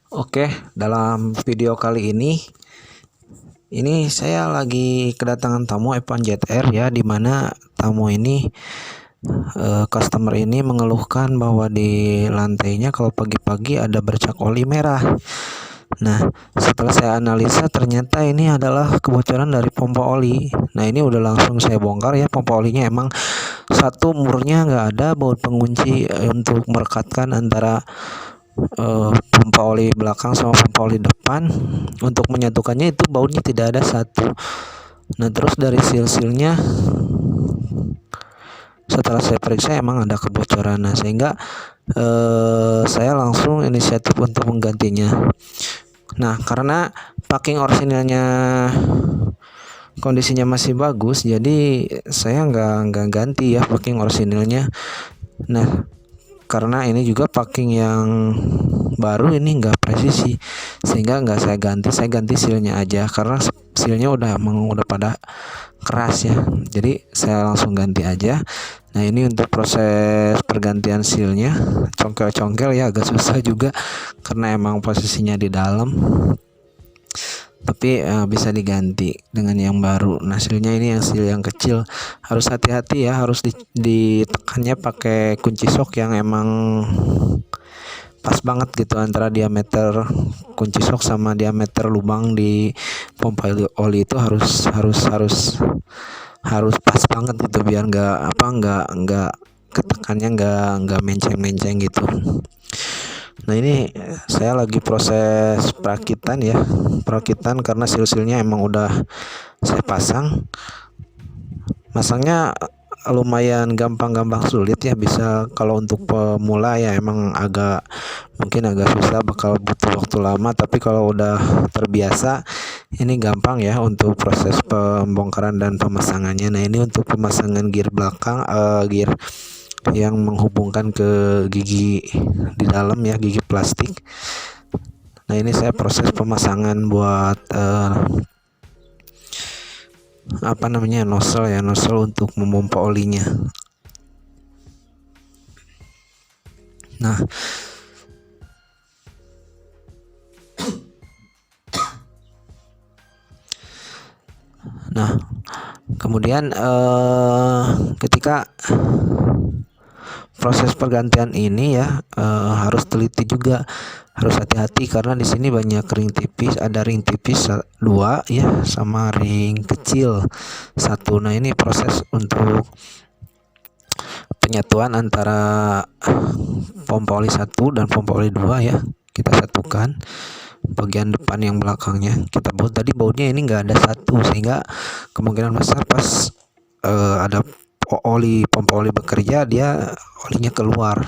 Oke, dalam video kali ini saya lagi kedatangan tamu Evan ZR ya, di mana tamu ini customer ini mengeluhkan bahwa di lantainya kalau pagi-pagi ada bercak oli merah. Nah, setelah saya analisa ternyata ini adalah kebocoran dari pompa oli. Nah, ini udah langsung saya bongkar ya, pompa olinya emang satu murnya nggak ada baut pengunci untuk merekatkan antara pompa oli belakang sama pompa oli depan. Untuk menyatukannya itu bautnya tidak ada satu. Nah, terus dari seal-sealnya setelah saya periksa emang ada kebocoran. Nah, sehingga saya langsung inisiatif untuk menggantinya. Nah, karena packing orisinilnya kondisinya masih bagus, jadi saya nggak ganti ya packing orisinilnya. Nah, karena ini juga packing yang baru, ini nggak presisi, sehingga nggak saya ganti sealnya aja, karena sealnya udah pada keras ya, jadi saya langsung ganti aja. Nah, ini untuk proses pergantian sealnya, congkel-congkel ya, agak susah juga karena emang posisinya di dalam, tapi bisa diganti dengan yang baru. Nah, sealnya ini yang seal yang kecil, harus hati-hati ya, harus ditekannya pakai kunci sok yang emang pas banget gitu, antara diameter kunci sok sama diameter lubang di pompa oli itu harus pas banget gitu, biar nggak ketekannya nggak menceng gitu. Nah, ini saya lagi proses perakitan karena seal-sealnya emang udah saya pasang. Masangnya lumayan gampang sulit ya, bisa kalau untuk pemula ya emang mungkin agak susah, bakal butuh waktu lama, tapi kalau udah terbiasa ini gampang ya untuk proses pembongkaran dan pemasangannya. Nah, ini untuk pemasangan gear belakang, gear yang menghubungkan ke gigi di dalam ya, gigi plastik. Nah, ini saya proses pemasangan buat nozzle untuk memompa olinya. Nah, kemudian ketika proses pergantian ini ya, harus teliti juga, harus hati-hati karena di sini banyak ring tipis, ada ring tipis 2 ya, sama ring kecil 1. Nah, ini proses untuk penyatuan antara pompa oli 1 dan pompa oli 2 ya, kita satukan bagian depan yang belakangnya kita baut. Tadi bautnya ini nggak ada satu, sehingga kemungkinan besar pas ada pompa oli bekerja, dia olinya keluar.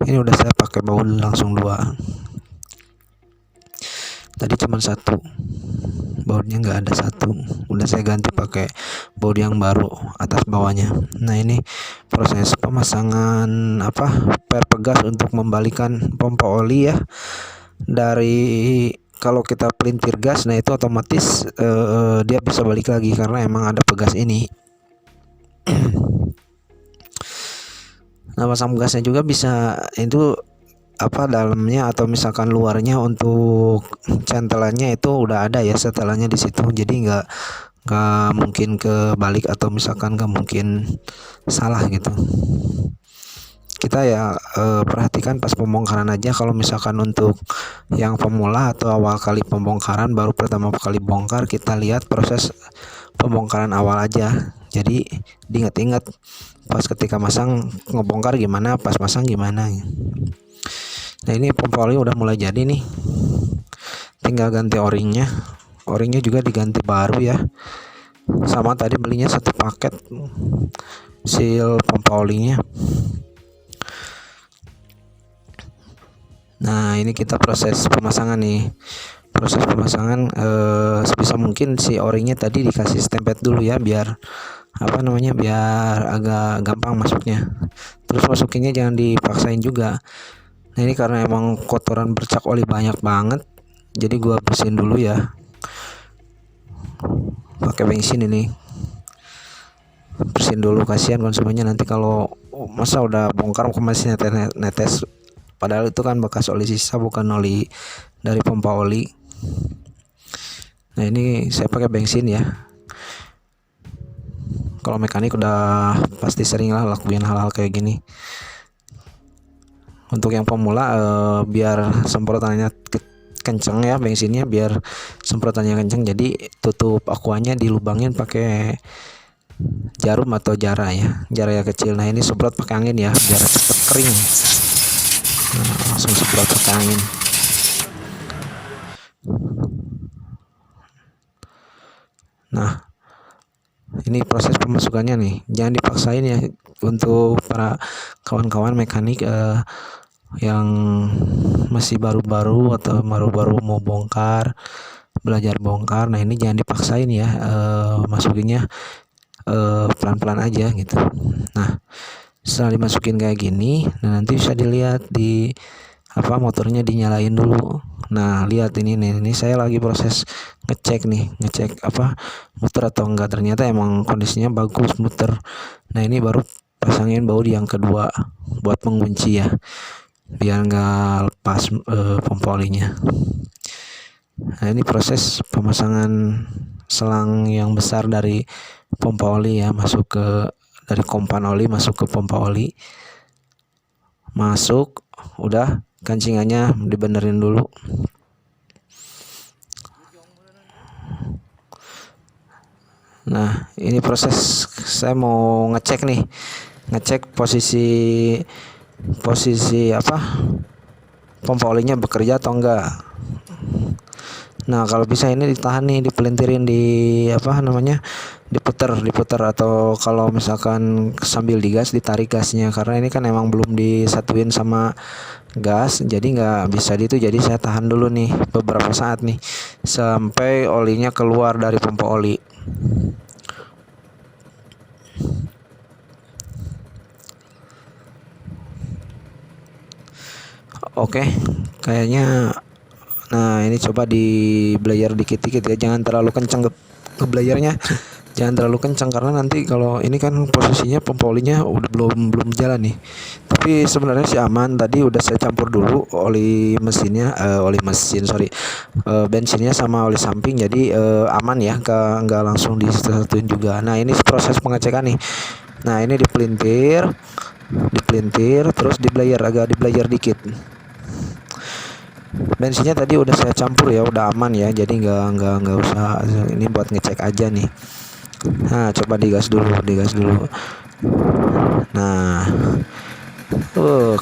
Ini udah saya pakai baut langsung 2, tadi cuma satu, bautnya nggak ada satu, udah saya ganti pakai baut yang baru atas bawahnya. Nah, ini proses pemasangan per pegas untuk membalikan pompa oli ya, dari kalau kita pelintir gas, nah itu otomatis dia bisa balik lagi karena emang ada pegas ini. Nah, pasang gasnya juga bisa itu dalamnya atau misalkan luarnya untuk centelannya itu udah ada ya setelannya di situ, jadi nggak mungkin kebalik atau misalkan nggak mungkin salah gitu. Kita ya perhatikan pas pembongkaran aja. Kalau misalkan untuk yang pemula atau awal kali pembongkaran, baru pertama kali bongkar, kita lihat proses pembongkaran awal aja, jadi diingat-ingat pas ketika masang ngebongkar gimana, pas masang gimana. Nah, ini pompa oli udah mulai jadi nih, tinggal ganti o-ringnya juga diganti baru ya, sama tadi belinya satu paket seal pompa olinya. Nah, ini kita proses pemasangan sebisa mungkin si o-ringnya tadi dikasih stempet dulu ya, biar biar agak gampang masuknya. Terus masukinnya jangan dipaksain juga. Nah, ini karena emang kotoran bercak oli banyak banget, jadi gua bersihin dulu ya pakai bensin. Ini bersihin dulu, kasihan konsumennya nanti kalau masa udah bongkar masih netes padahal itu kan bekas oli sisa, bukan oli dari pompa oli. Nah ini saya pakai bensin ya. Kalau mekanik udah pasti sering lah lakuin hal-hal kayak gini. Untuk yang pemula biar semprotannya kenceng ya bensinnya, biar semprotannya kenceng, jadi tutup aquanya dilubangin pakai jarum atau jara ya, jara yang kecil. Nah ini semprot pakai angin ya biar cepet kering. Nah, langsung semprot pakai angin. Nah ini proses pemasukannya nih, jangan dipaksain ya untuk para kawan-kawan mekanik yang masih baru-baru atau baru-baru mau belajar bongkar. Nah ini jangan dipaksain ya, masukinnya pelan-pelan aja gitu. Nah setelah dimasukin kayak gini, nah nanti bisa dilihat di motornya dinyalain dulu. Nah lihat ini nih, ini saya lagi proses ngecek muter atau enggak. Ternyata emang kondisinya bagus muter. Nah ini baru pasangin baut yang kedua buat mengunci ya, biar nggak lepas pompa olinya. Nah ini proses pemasangan selang yang besar dari pompa oli ya, dari kompan oli masuk ke pompa oli. Masuk, udah kancingannya dibenerin dulu. Nah ini proses saya mau ngecek nih, posisi pompa olinya bekerja atau enggak. Nah kalau bisa ini ditahan nih, dipelintirin, diputer, atau kalau misalkan sambil digas ditarik gasnya, karena ini kan emang belum disatuin sama gas, jadi nggak bisa gitu. Jadi saya tahan dulu nih beberapa saat nih sampai olinya keluar dari pompa oli. Oke, kayaknya. Nah ini coba di blayer dikit-dikit ya, jangan terlalu kencang ke blayernya, jangan terlalu kencang karena nanti kalau ini kan posisinya pompa olinya udah belum jalan nih. Tapi sebenarnya sih aman, tadi udah saya campur dulu bensinnya sama oli samping, jadi aman ya, nggak langsung disatuin juga. Nah ini proses pengecekan nih. Nah ini dipelintir terus di blayer dikit. Bensinnya tadi udah saya campur ya, udah aman ya, jadi nggak usah, ini buat ngecek aja nih. Nah coba digas dulu. Nah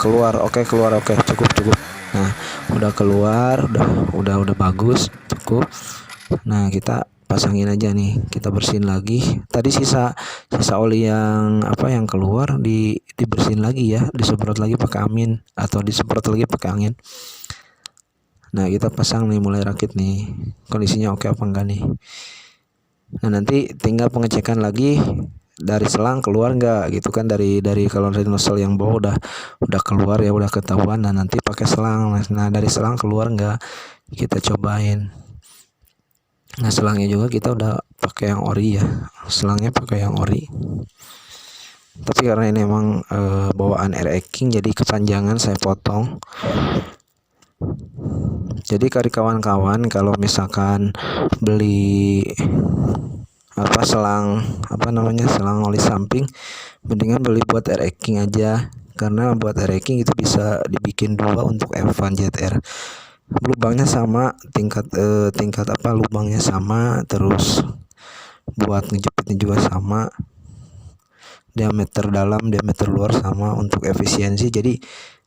keluar, oke, cukup. Nah udah keluar, udah bagus, cukup. Nah kita pasangin aja nih, kita bersihin lagi. Tadi sisa oli yang keluar dibersihin lagi ya, disemprot lagi pakai angin atau disemprot lagi pakai angin. Nah kita pasang nih, mulai rakit nih, kondisinya oke apa enggak nih. Nah nanti tinggal pengecekan lagi dari selang keluar enggak gitu kan, dari kalau dari nozzle yang bawah udah keluar ya, udah ketahuan. Nah nanti pakai selang. Nah dari selang keluar enggak, kita cobain. Nah selangnya juga kita udah pakai yang ori ya, selangnya pakai yang ori. Tapi karena ini emang bawaan R-King, jadi kepanjangan saya potong. Jadi kawan-kawan kalau misalkan beli selang oli samping, mendingan beli buat R-King aja, karena buat R-King itu bisa dibikin dua untuk F1 ZR. Lubangnya sama, tingkat lubangnya sama, terus buat ngejepitnya juga sama, diameter dalam diameter luar sama untuk efisiensi. Jadi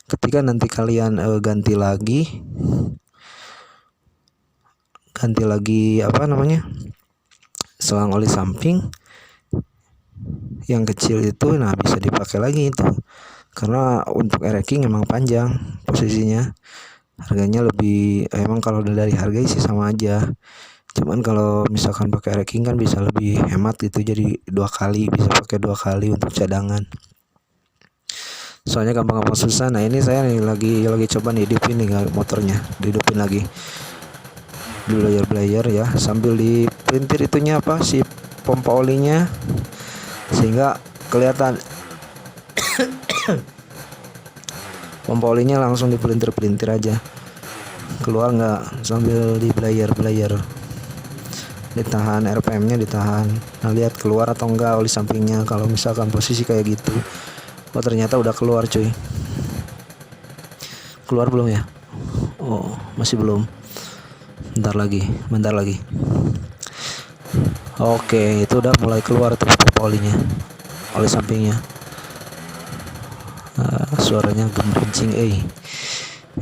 ketika nanti kalian ganti lagi selang oli samping yang kecil itu, nah bisa dipakai lagi itu, karena untuk R-King emang panjang posisinya. Harganya lebih, emang kalau dari harga sih sama aja, cuman kalau misalkan pakai R-King kan bisa lebih hemat gitu, jadi bisa pakai 2 kali untuk cadangan, soalnya gampang susah. Nah ini saya nih lagi coba nih hidupin nih motornya, dihidupin lagi di blayer ya, sambil dipelintir itunya si pompa olinya, sehingga kelihatan Pompa olinya langsung dipelintir-pelintir aja, keluar nggak sambil di blayer, ditahan RPM-nya, ditahan. Nah, lihat keluar atau enggak oli sampingnya. Kalau misalkan posisi kayak gitu, oh ternyata udah keluar cuy. Keluar belum ya? Oh, masih belum. Bentar lagi. Oke, itu udah mulai keluar tuh olinya, oli sampingnya. Suaranya gemerincing,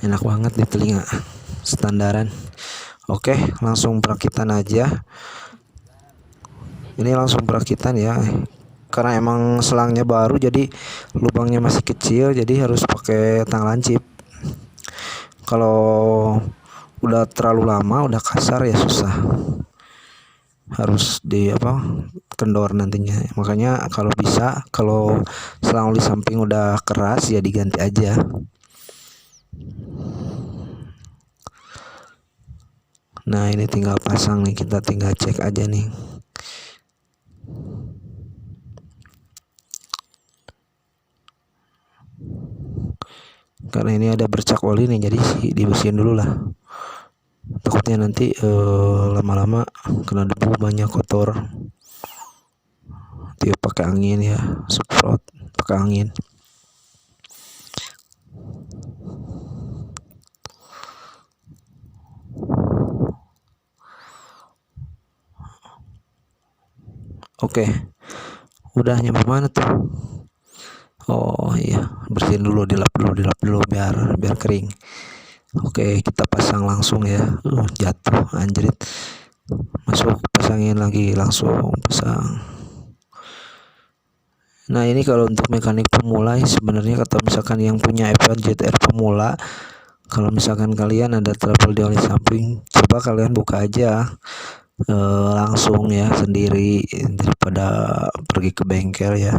enak banget di telinga, standaran. Oke, langsung perakitan aja. Ini langsung perakitan ya, karena emang selangnya baru, jadi lubangnya masih kecil, jadi harus pakai tang lancip. Kalau udah terlalu lama, udah kasar ya susah, harus di kendor nantinya. Makanya kalau bisa, kalau selang oli samping udah keras ya diganti aja. Nah, ini tinggal pasang nih, kita tinggal cek aja nih. Karena ini ada bercak oli nih, jadi dibersihin dulu lah. Takutnya nanti lama-lama kena debu banyak, kotor. Tiup pakai angin ya, semprot pakai angin. Oke, udah nyampe mana tuh? Oh iya, bersihin dulu, dilap dulu biar kering. Oke, kita pasang langsung ya. Jatuh anjrit. Masuk, pasangin lagi, langsung pasang. Nah, ini kalau untuk mekanik pemula sebenarnya, kata misalkan yang punya F1 JTR pemula, kalau misalkan kalian ada trouble di oli samping, coba kalian buka aja langsung ya sendiri, daripada pergi ke bengkel ya.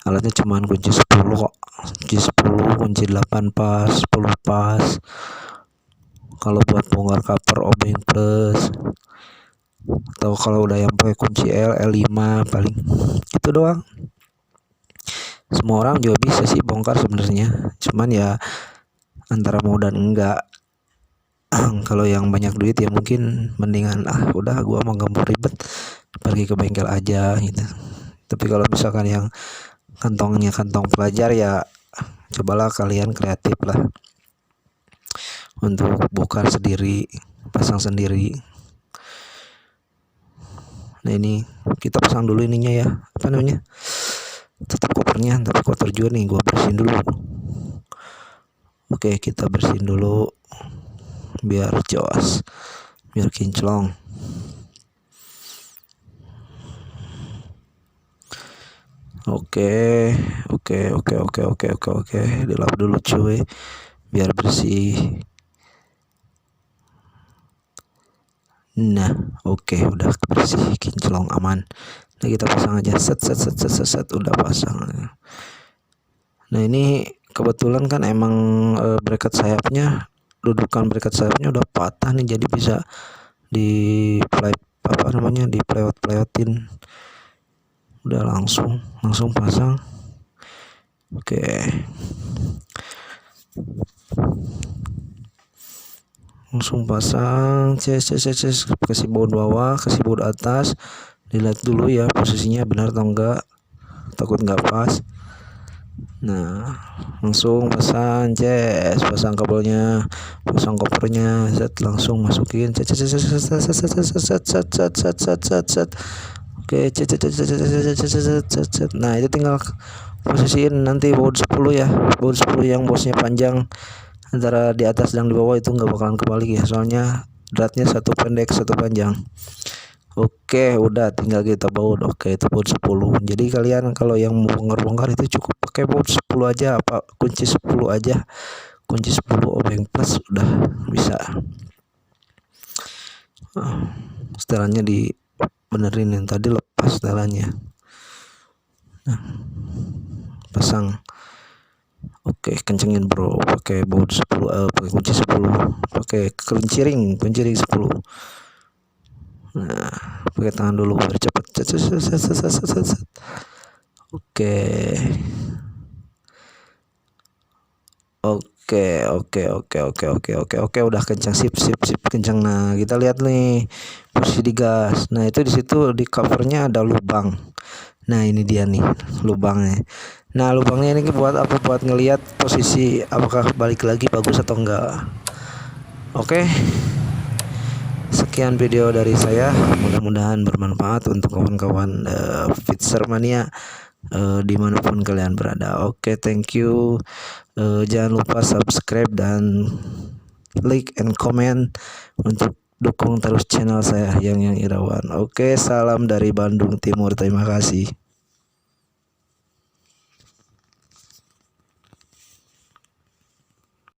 Alatnya cuman kunci 10 kok, kunci 8 pas, 10 pas. Kalau buat bongkar cover obeng plus, atau kalau udah yang pakai kunci L5 paling itu doang. Semua orang juga bisa sih bongkar sebenarnya, cuman ya antara mau dan enggak. Kalau yang banyak duit ya mungkin mendingan udah gua mau gak mau ribet, pergi ke bengkel aja gitu. Tapi kalau misalkan yang kantongnya kantong pelajar ya cobalah kalian kreatif lah untuk bongkar sendiri, pasang sendiri. Nah, ini kita pasang dulu ininya ya, tutup kopernya, tapi kotor juga nih, gua bersihin dulu. Oke, kita bersihin dulu biar jos, biar kinclong. Oke, dilap dulu cuy, biar bersih. Nah, oke, udah bersih, kinclong, aman. Nah, kita pasang aja, set, udah pasang. Nah, ini kebetulan kan emang bracket sayapnya, dudukan bracket sayapnya udah patah nih, jadi bisa di pelewet-pelewetin. Udah langsung pasang. Oke, langsung pasang, kasih baut bawah, kasih baut atas, dilihat dulu ya posisinya benar atau enggak, takut nggak pas. Nah, langsung pasang, pasang kabelnya, pasang kopernya, langsung masukin, oke, nah itu tinggal posisiin nanti baut 10 ya, baut 10 yang bosnya panjang, antara di atas dan di bawah itu nggak bakalan kebalik ya, soalnya dratnya satu pendek satu panjang. Oke, udah tinggal kita baut. Oke, itu baut 10. Jadi kalian kalau yang mau bongkar-bongkar itu cukup pakai baut 10 aja, kunci 10 aja. Kunci 10 obeng plus udah bisa. Setelannya dibenerin, yang tadi lepas setelannya. Nah, pasang. Oke, kencengin bro, pakai baut 10, pakai kunci 10, pakai kunciring 10. Nah, pakai tangan dulu biar cepet. Oke, Oke, udah kencang, sip sip sip, kencang. Nah, kita lihat nih posisi di gas. Nah, itu di situ di covernya ada lubang. Nah, ini dia nih lubangnya. Nah, lubangnya ini buat apa? Buat ngelihat posisi apakah balik lagi bagus atau enggak. Oke, sekian video dari saya. Mudah-mudahan bermanfaat untuk kawan-kawan Fitzer Mania dimanapun kalian berada. Oke, thank you. Jangan lupa subscribe dan like and comment untuk dukung terus channel saya yang Irawan. Oke, salam dari Bandung Timur. Terima kasih.